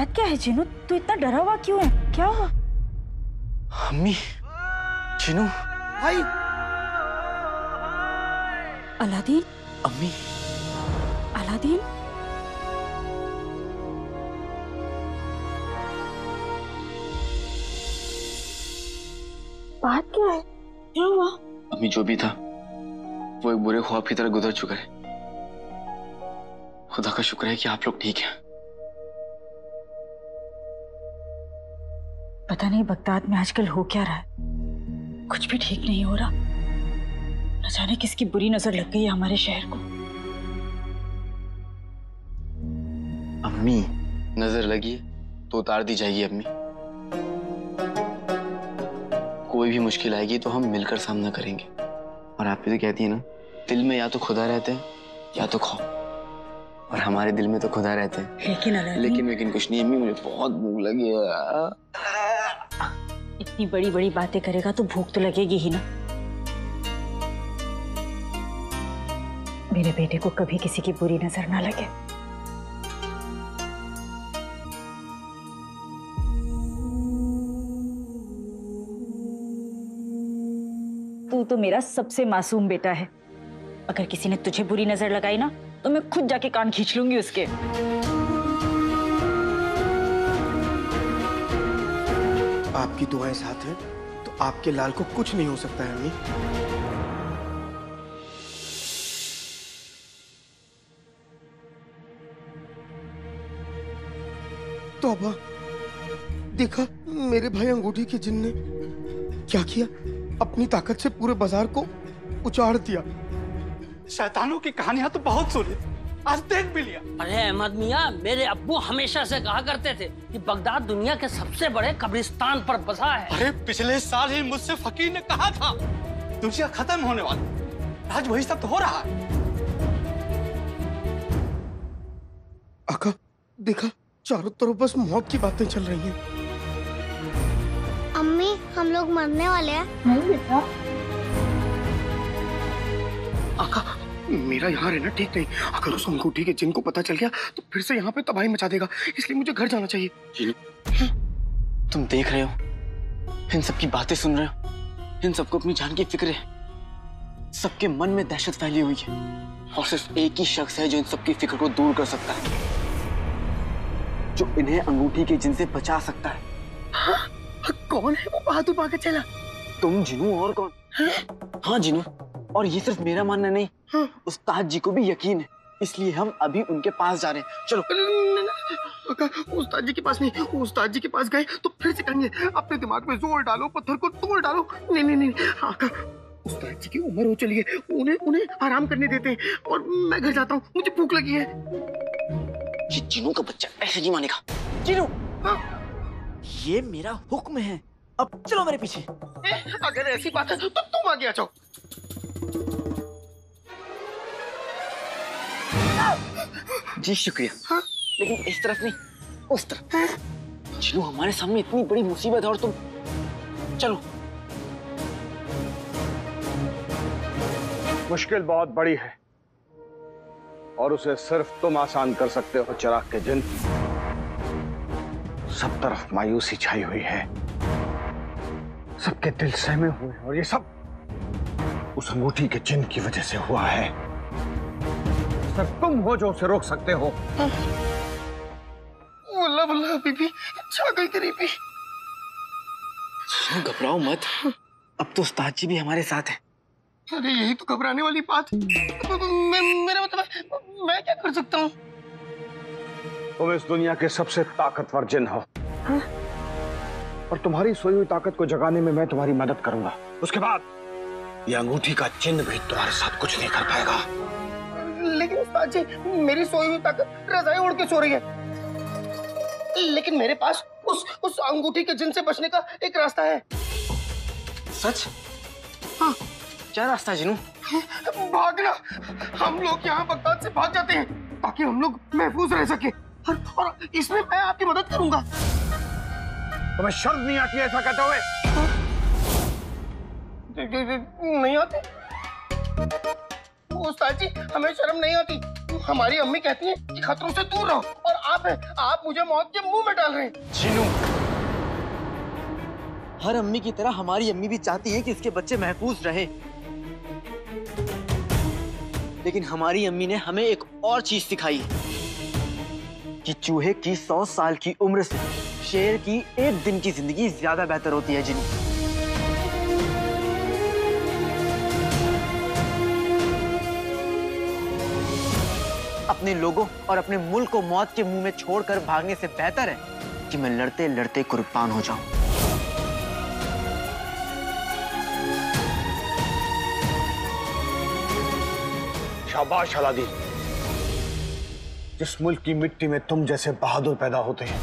बात क्या है जिनू? तू इतना डरा हुआ क्यों है? क्या हुआ? अम्मी, जिनू भाई। अलादीन, अम्मी, अलादीन, बात क्या है? क्या हुआ? अम्मी जो भी था वो एक बुरे ख्वाब की तरह गुजर चुका है। खुदा का शुक्र है कि आप लोग ठीक हैं। पता नहीं बगदाद में आजकल हो क्या रहा है, कुछ भी ठीक नहीं हो रहा। न जाने किसकी बुरी नजर लग गई है हमारे शहर को। अम्मी, नजर लगी तो उतार दी जाएगी अम्मी। कोई भी मुश्किल आएगी तो हम मिलकर सामना करेंगे। और आप भी तो कहती है ना, दिल में या तो खुदा रहते हैं या तो खौफ, और हमारे दिल में तो खुदा रहते हैं। लेकिन कुछ नहीं अम्मी, मुझे बहुत भूख लगी है। इतनी बड़ी बड़ी बातें करेगा तो भूख तो लगेगी ही ना। मेरे बेटे को कभी किसी की बुरी नजर ना लगे। तू तो मेरा सबसे मासूम बेटा है। अगर किसी ने तुझे बुरी नजर लगाई ना तो मैं खुद जाके कान खींच लूंगी उसके। आपकी दुआएं साथ हैं तो आपके लाल को कुछ नहीं हो सकता है अम्मी। तौबा, देखा मेरे भाई अंगूठी के जिन ने क्या किया? अपनी ताकत से पूरे बाजार को उजाड़ दिया। शैतानों की कहानियां तो बहुत सुनी, आज देख भी लिया। अरे अहमद मियाँ, मेरे अब्बू हमेशा से कहा करते थे कि बगदाद दुनिया के सबसे बड़े कब्रिस्तान पर बसा है। अरे पिछले साल ही मुझसे फकीर ने कहा था दुनिया खत्म होने वाली, आज वही सब तो हो रहा है। आका, देखा चारों तरफ बस मौत की बातें चल रही हैं। अम्मी, हम लोग मरने वाले हैं। नहीं बेटा। आका, मेरा यहाँ रहना ठीक नहीं। अगर उस अंगूठी के जिन को पता चल गया तो फिर से यहाँ पे तबाही मचा देगा, इसलिए मुझे घर जाना चाहिए। तुम देख रहे हो, इन सब की बातें सुन रहे हो, इन सबको अपनी जान की फिक्र है। सबके मन में दहशत फैली हुई है और सिर्फ एक ही शख्स है जो इन सबकी फिक्र को दूर कर सकता है, जो इन्हें अंगूठी के जिन से बचा सकता है। हाँ, कौन है वो बहादुर भागा चला? तुम जिनू, और कौन? हाँ जिनू, और ये सिर्फ मेरा मानना नहीं, उस्ताद जी को भी यकीन है, इसलिए हम अभी उनके पास जा रहे हैं। चलो। उस्ताद जी के पास नहीं, उस्ताद जी के पास गए तो फिर से कहेंगे अपने दिमाग में जोर डालो, पत्थर को तोड़ डालो। नहीं नहीं नहीं आका, उस्ताद जी की उम्र हो चली है, उन्हें आराम करने देते हैं और मैं घर जाता हूँ, मुझे भूख लगी है। ये जिनू का बच्चा ऐसे नहीं मानेगा। जिनू, ये मेरा हुक्म है, अब चलो मेरे पीछे। अगर ऐसी बात है तो तुम आगे आ जाओ। जी शुक्रिया। हाँ? लेकिन इस तरफ नहीं, उस तरफ। जिनू, हमारे सामने इतनी बड़ी मुसीबत है और तुम, चलो। मुश्किल बहुत बड़ी है और उसे सिर्फ तुम आसान कर सकते हो चिराग के जिन। सब तरफ मायूसी छाई हुई है, सबके दिल सहमे हुए हैं और ये सब उस अंगूठी के जिन की वजह से हुआ है। सिर्फ तुम हो जो उसे रोक सकते हो। वल्लाह वल्लाह बीबी, छा गई गरीबी। घबराओ मत, अब तो उस्ताद जी भी हमारे साथ हैं। अरे यही तो घबराने वाली बात। मेरा मतलब मैं क्या कर सकता हूँ? तुम इस दुनिया के सबसे ताकतवर जिन हो। हाँ? और तुम्हारी सोई हुई ताकत को जगाने में मैं तुम्हारी मदद करूंगा। उसके बाद ये अंगूठी का चिन्ह भी तुम्हारे साथ कुछ नहीं कर पाएगा। लेकिन उस्ताद जी, मेरी सोई हुई ताकत रज़ाई ओढ़ के सो रही है। लेकिन मेरे पास उस अंगूठी के जिन से बचने का एक रास्ता है। सच? हाँ। क्या रास्ता है जिनू? भागना। हम लोग यहाँ बगदाद से भाग जाते हैं ताकि हम लोग महफूज रह सके, और इसमें मैं आपकी मदद करूंगा। तुम्हें शर्म नहीं आती ऐसा कहते हुए? नहीं आती। उस्ताद जी हमें शर्म नहीं आती। हमारी अम्मी कहती है कि खतरों से दूर रहो और आप मुझे मौत के मुंह में डाल रहे हैं। चिनू, हर अम्मी की तरह हमारी अम्मी भी चाहती है कि इसके बच्चे महफूज रहे, लेकिन हमारी अम्मी ने हमें एक और चीज सिखाई है कि चूहे की 100 साल की उम्र से शेर की एक दिन की जिंदगी ज्यादा बेहतर होती है। जिन्हें अपने लोगों और अपने मुल्क को मौत के मुंह में छोड़कर भागने से बेहतर है कि मैं लड़ते लड़ते कुर्बान हो जाऊं। शाबाश अलादीन, जिस मुल्क की मिट्टी में तुम जैसे बहादुर पैदा होते हैं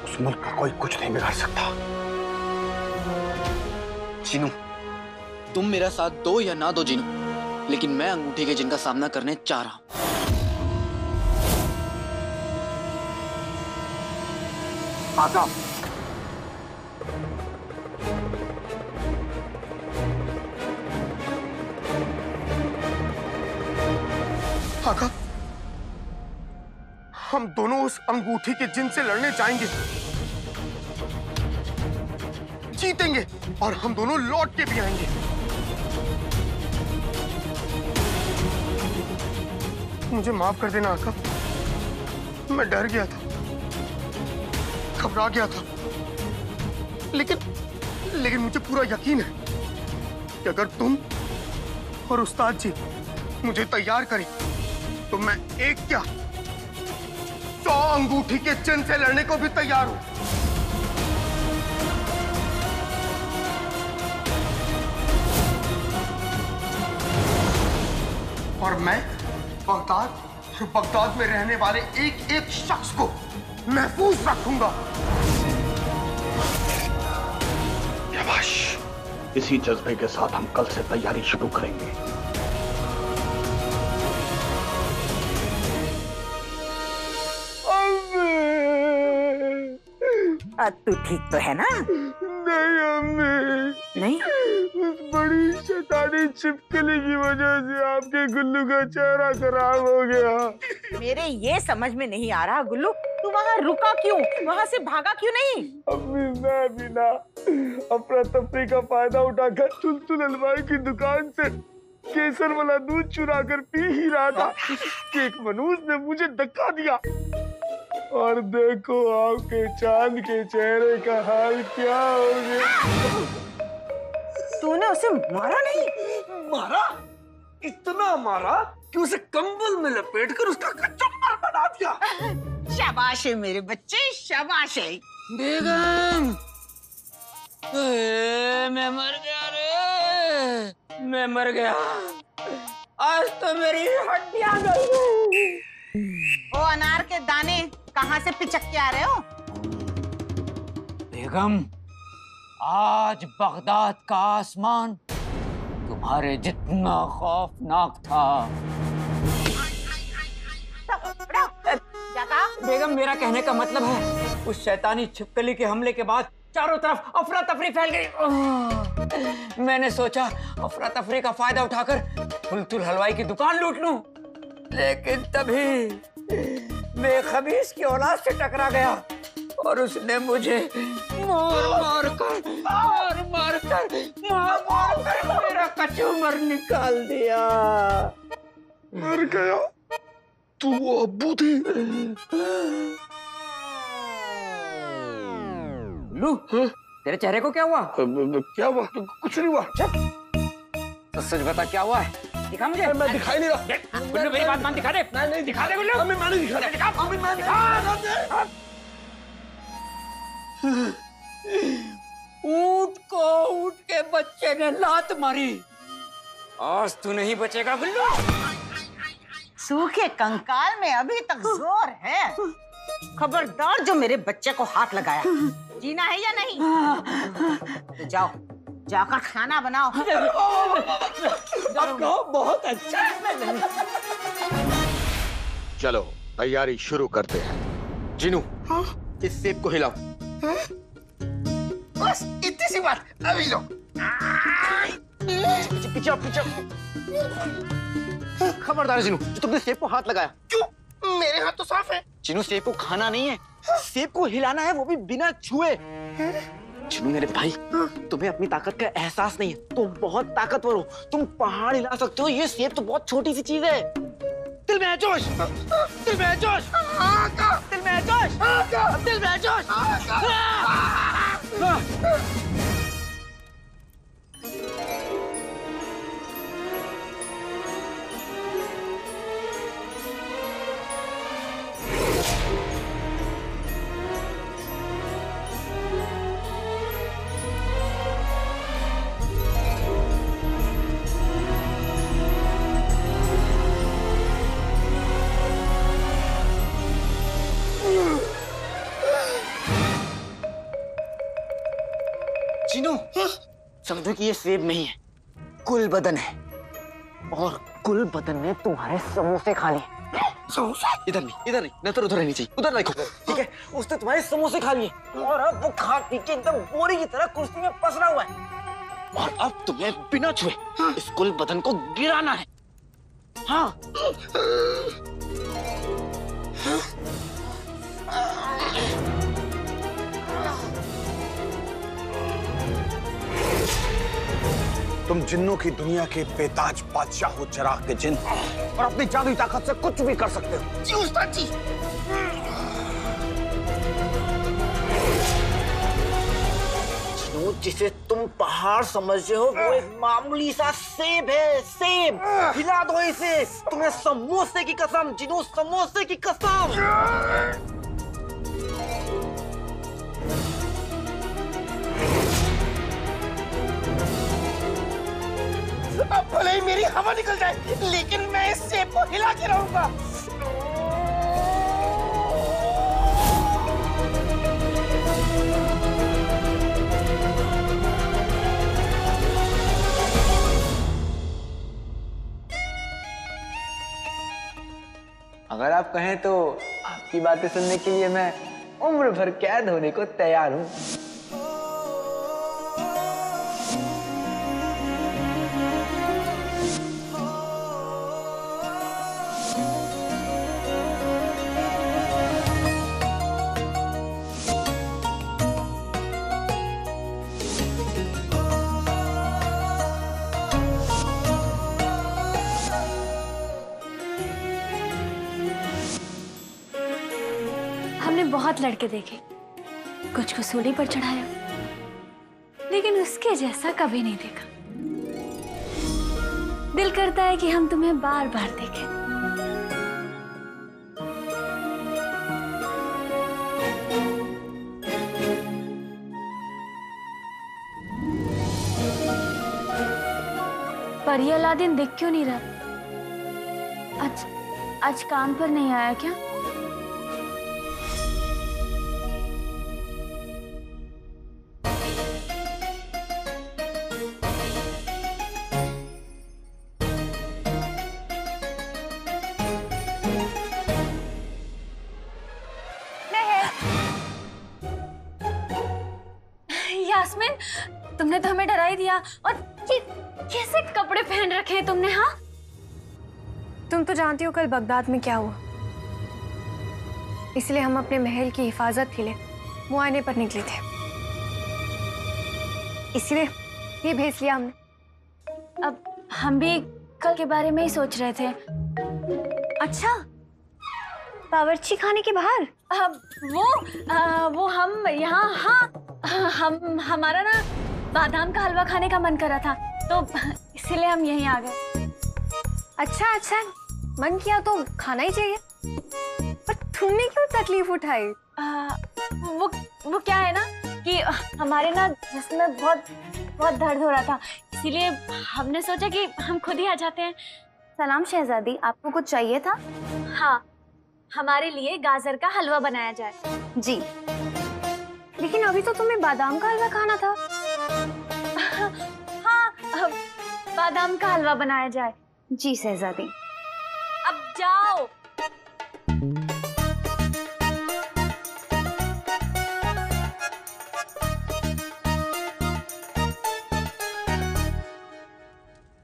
उस मुल्क का कोई कुछ नहीं बिगाड़ सकता। जिनू, तुम मेरा साथ दो या ना दो जिनू, लेकिन मैं अंगूठी के जिन का सामना करने चाह रहा हूं। आका, आका, हम दोनों उस अंगूठी के जिन से लड़ने जाएंगे, जीतेंगे और हम दोनों लौट के भी आएंगे। मुझे माफ कर देना आका, मैं डर गया था, घबरा गया था, लेकिन मुझे पूरा यकीन है कि अगर तुम और उस्ताद जी मुझे तैयार करें तो मैं एक क्या 100 अंगूठी के चिन्ह से लड़ने को भी तैयार हूं। और मैं बगदाद में रहने वाले एक एक शख्स को महफूज रखूंगा। शाबाश, इसी जज्बे के साथ हम कल से तैयारी शुरू करेंगे। तू ठीक तो है ना? नहीं अम्मी, नहीं? उस बड़ी शैतानी छिपकली की वजह से आपके गुल्लू का चेहरा खराब हो गया। मेरे ये समझ में नहीं आ रहा गुल्लू, तू वहाँ रुका क्यों? वहाँ से भागा क्यों नहीं? अम्मी, मैं भी ना अफरा तफरी का फायदा उठाकर तुलतुल हलवाई की दुकान से केसर वाला दूध चुरा कर पी ही रहा था कि एक मनूस ने मुझे धक्का दिया और देखो आपके चांद के चेहरे का हाल क्या हो गया। तूने उसे मारा नहीं? मारा? इतना मारा कि उसे कंबल में लपेटकर उसका कच्चा माल बना दिया। शाबाश है मेरे बच्चे, शाबाश है। बेगम, मैं मर गया रे, मैं मर गया। आज तो मेरी हड्डियां गई। ओ अनार के दाने कहाँ से पिचक के आ रहे हो? बेगम, आज बगदाद का आसमान तुम्हारे जितना खौफनाक था। बेगम, मेरा कहने का मतलब है उस शैतानी छिपकली के हमले के बाद चारों तरफ अफरा तफरी फैल गई। मैंने सोचा अफरा तफरी का फायदा उठाकर तुलतुल हलवाई की दुकान लूट लूं, लेकिन तभी मैं खबीस की औलाद से टकरा गया और उसने मुझे मार मार कर मेरा कचूमर निकाल दिया। मर गया? तू वो अब्बू थे? लू, तेरे चेहरे को क्या हुआ? क्या हुआ? कुछ नहीं हुआ। तो सच बता, क्या हुआ है? दिखा मुझे। मैं दिखाई नहीं रहा। गुल्लू, मेरी बात मान, दिखा दे। नहीं दिखा दे गुल्लू। मैं नहीं दिखा दिखा। अम्मी, मैं ऊंट को ऊंट के बच्चे ने लात मारी। आज तू नहीं बचेगा गुल्लू। सूखे कंकाल में अभी तक जोर है। खबरदार जो मेरे बच्चे को हाथ लगाया। जीना है या नहीं? तो जाओ, जाकर खाना बनाओ। बहुत अच्छा। चलो तैयारी शुरू करते हैं। जिनू, इस सेब को हिलाओ। बस इतनी सी बात। अभी लो। पीछे पीछे। खबरदार जिनू, जो तुमने सेब को हाथ लगाया। क्यों? मेरे हाथ तो साफ है। जिनू सेब को खाना नहीं है, सेब को हिलाना है, वो भी बिना छुए। जिनू मेरे भाई, तुम्हें अपनी ताकत का एहसास नहीं है। तुम बहुत ताकतवर हो, तुम पहाड़ हिला सकते हो, ये सेब तो बहुत छोटी सी चीज है। दिल में है जोश, दिल में है जोश, दिल में है जोश, दिल में है जोश। जिनू, समझो कि ये सेब नहीं है, कुल बदन है, और कुल बदन ने तुम्हारे समोसे खा लिए। समोसे? इधर नहीं, नजर उधर रहनी चाहिए, उधर देखो, ठीक है? उसने तुम्हारे समोसे खा लिए, और अब वो खा पी के एकदम बोरी की तरह कुर्सी में पसरा हुआ है, और अब तुम्हें बिना छुए इस कुल बदन को गिराना है। हाँ। तुम जिन्नों की दुनिया के बेताज बादशाह हो, चिराग के जिन्न, और अपनी जादुई ताकत से कुछ भी कर सकते हो। जी उस्ताद जी। जिन्नू, जिसे तुम पहाड़ समझते हो, वो एक मामूली सा सेब है। सेब, हिला दो इसे। तुम्हें समोसे की कसम जिन्नू, समोसे की कसम। अब भले ही मेरी हवा निकल जाए, लेकिन मैं इस सेब को हिला के रहूंगा। अगर आप कहें तो आपकी बातें सुनने के लिए मैं उम्र भर कैद होने को तैयार हूँ। हमने बहुत लड़के देखे, कुछ को सूली पर चढ़ाया, लेकिन उसके जैसा कभी नहीं देखा। दिल करता है कि हम तुम्हें बार बार देखें। पर ये अलादीन दिख क्यों नहीं रहा? आज काम पर नहीं आया क्या? यास्मीन, तुमने तो हमें डरा ही दिया। और ये कैसे कपड़े पहन रखे हैं तुमने? हाँ, तुम तो जानती हो कल बगदाद में क्या हुआ, इसलिए हम अपने महल की हिफाजत के लिए मुआयने पर निकले थे, इसलिए ये भेज लिया हमने। अब हम भी कल के बारे में ही सोच रहे थे। अच्छा, बावर्ची खाने के बाहर? वो हम यहाँ, हाँ, हमारा ना बादाम का हलवा खाने का मन कर रहा था, तो इसीलिए हम यहीं आ गए। अच्छा, मन किया तो खाना ही चाहिए, पर तुमने क्यों तकलीफ उठाई? वो क्या है ना कि हमारे ना जिसमें बहुत दर्द हो रहा था, इसीलिए हमने सोचा कि हम खुद ही आ जाते हैं। सलाम शहजादी, आपको कुछ चाहिए था? हाँ, हमारे लिए गाजर का हलवा बनाया जाए। जी, लेकिन अभी तो तुम्हें बादाम का हलवा खाना था। हाँ, बादाम का हलवा बनाया जाए। जी शहजादी। अब जाओ।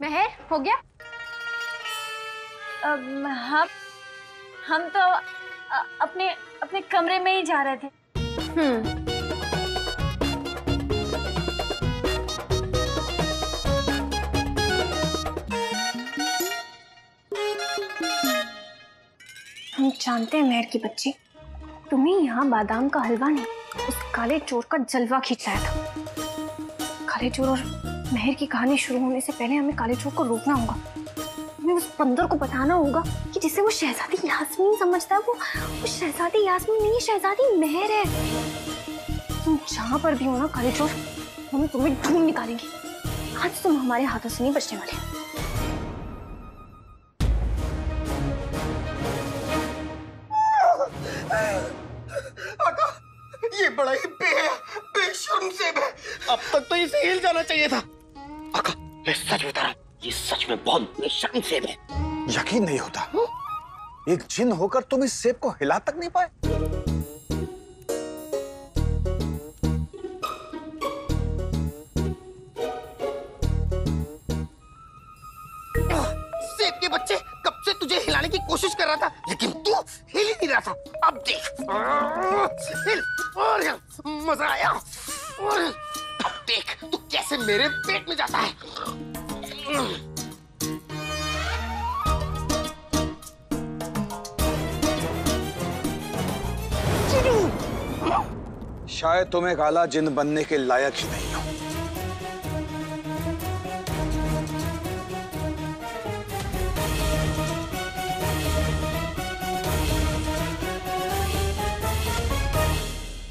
महर, हो गया? हम तो अपने अपने कमरे में ही जा रहे थे। हम जानते हैं मेहर की बच्ची, तुम्हें यहाँ बादाम का हलवा नहीं, उस काले चोर का जलवा खींच लाया था। काले चोर और मेहर की कहानी शुरू होने से पहले हमें काले चोर को रोकना होगा। हमें उस बंदर को बताना होगा कि जिसे वो शहजादी यास्मीन समझता है, वो शहजादी यास्मीन नहीं, शहजादी मेहर है। तुम जहाँ पर भी हो ना काले चोर, हम तुम्हें ढूंढ निकालेंगे। आज तुम हमारे हाथों से नहीं बचने वाले। आका, ये बड़ा ही बेशर्म सेब है। अब तक तो इसे हिल जाना चाहिए था। आका, मैं सच बता रहा हूँ, ये सच में बहुत बेशर्म सेब है। यकीन नहीं होता, एक जिन होकर तुम इस सेब को हिला तक नहीं पाए। सेब के बच्चे, कब से तुझे हिलाने की कोशिश कर रहा था, लेकिन तू हिल ही नहीं रहा था। अब देख, हिल और हिल, मजा आया। और अब देख तू कैसे मेरे पेट में जाता है। शायद तुम एक आला जिन बनने के लायक ही नहीं हो।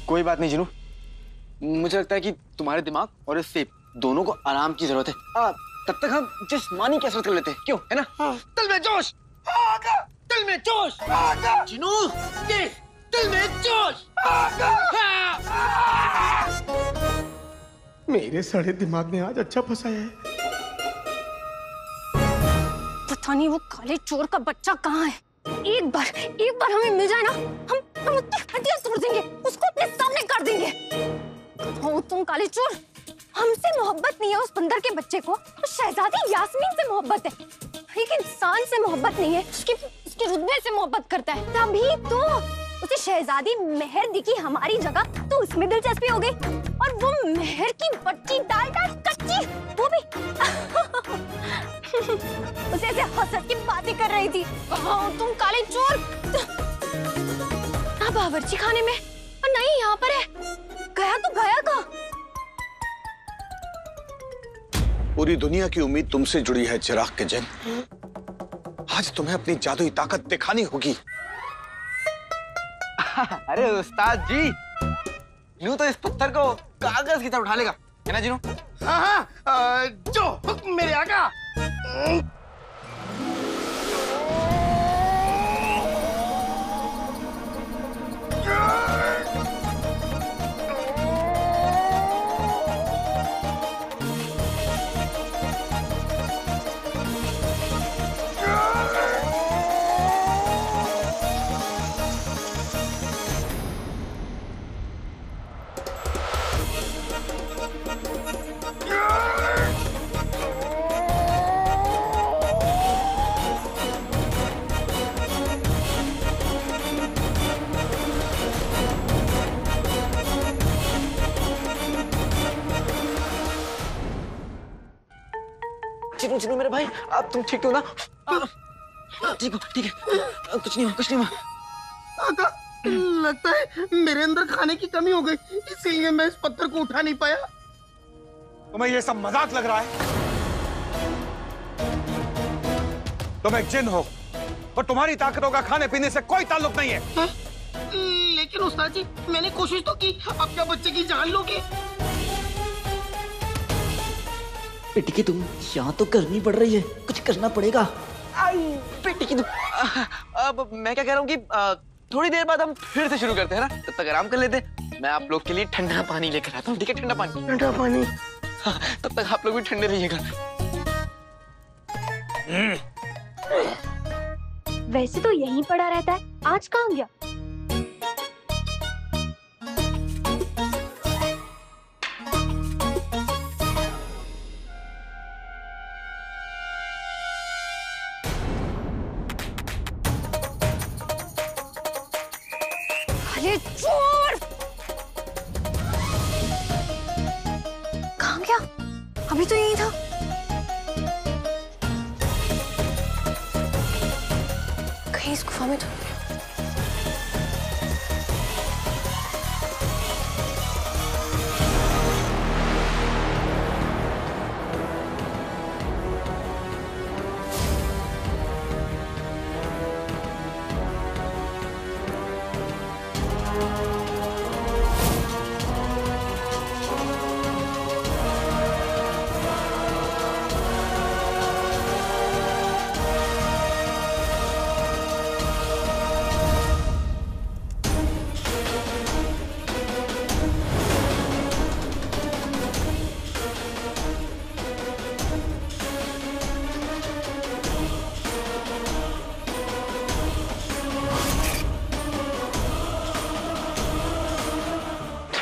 कोई बात नहीं जिनू, मुझे लगता है कि तुम्हारे दिमाग और इस सेब दोनों को आराम की जरूरत है। तब तक हम जिस्मानी कसरत कर लेते हैं, क्यों, है ना? दिल में जोश, आगा, दिल में जोश, आगा, जिनू, देख, दिल में जोश, आगा। मेरे सड़े दिमाग ने आज अच्छा फंसाया है। पता नहीं वो काले चोर का बच्चा कहाँ है। एक बार हमें मिल जाए ना, हम उसकी हड्डियां तोड़ देंगे, उसको अपने सामने कर देंगे। हो तुम काले चोर, हमसे मोहब्बत नहीं है उस बंदर के बच्चे को, तो शहजादी यास्मीन से मोहब्बत है। एक इंसान से मोहब्बत नहीं है, उसके रुतबे से मोहब्बत करता है। तभी तो उसे शहजादी मेहर दिखी हमारी जगह, तो उसमें दिलचस्पी हो गई। और वो मेहर की बच्ची डाल कच्ची, वो भी उसे ऐसे हंसत की बातें कर रही थी। तुम काले चोर, ना बावर्ची खाने में और नहीं यहाँ पर है। गया तो गया कहाँ? पूरी दुनिया की उम्मीद तुमसे जुड़ी है चिराग के जिन। आज तुम्हें अपनी जादुई ताकत दिखानी होगी। अरे उस्ताद जी, यूं तो इस पत्थर को कागज की तरह उठा लेगा, है ना जिनू? हाँ, जो मेरे आका। जिनू मेरे भाई, अब तुम ठीक हो ना? ठीक हो, ठीक है, कुछ नहीं हुआ। आका, लगता है मेरे अंदर खाने की कमी हो गई, इसीलिए मैं इस पत्थर को उठा नहीं पाया। तुम्हें ये सब मजाक लग रहा है? तुम एक जिन हो और तुम्हारी ताकतों का खाने पीने से कोई ताल्लुक नहीं है। लेकिन उस्ताद जी, मैंने कोशिश तो की, अब क्या बच्चे की जान लोगे? बेटी की तुम यहाँ तो करनी पड़ रही है, कुछ करना पड़ेगा। बेटी की तुम, अब मैं क्या कह रहा हूँ कि थोड़ी देर बाद हम फिर से शुरू करते हैं ना, तब तक आराम कर लेते हैं। मैं आप लोग के लिए ठंडा पानी लेकर आता हूँ, ठीक है? ठंडा पानी। हाँ, तब तक आप लोग भी ठंडे रहिएगा। वैसे तो यहीं पड़ा रहता है, आज कहाँ गया? काले चोर! कहाँ गया? अभी तो यही था। कहीं इस गुफा में तो नहीं है।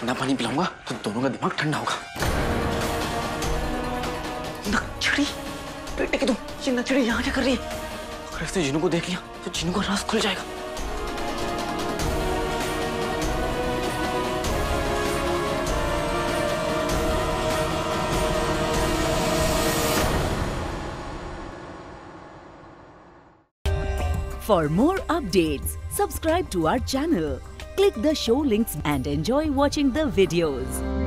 ठंडा पानी पिलाऊंगा तो दोनों का दिमाग ठंडा होगा। नक्चड़ी, बेटे की तुम, ये नक्चड़ी यहाँ क्या कर रही है? अगर इसने जिन्नू को देख लिया तो जिन्नू का राज खुल जाएगा। For more updates, subscribe to our channel, click the show links and enjoy watching the videos.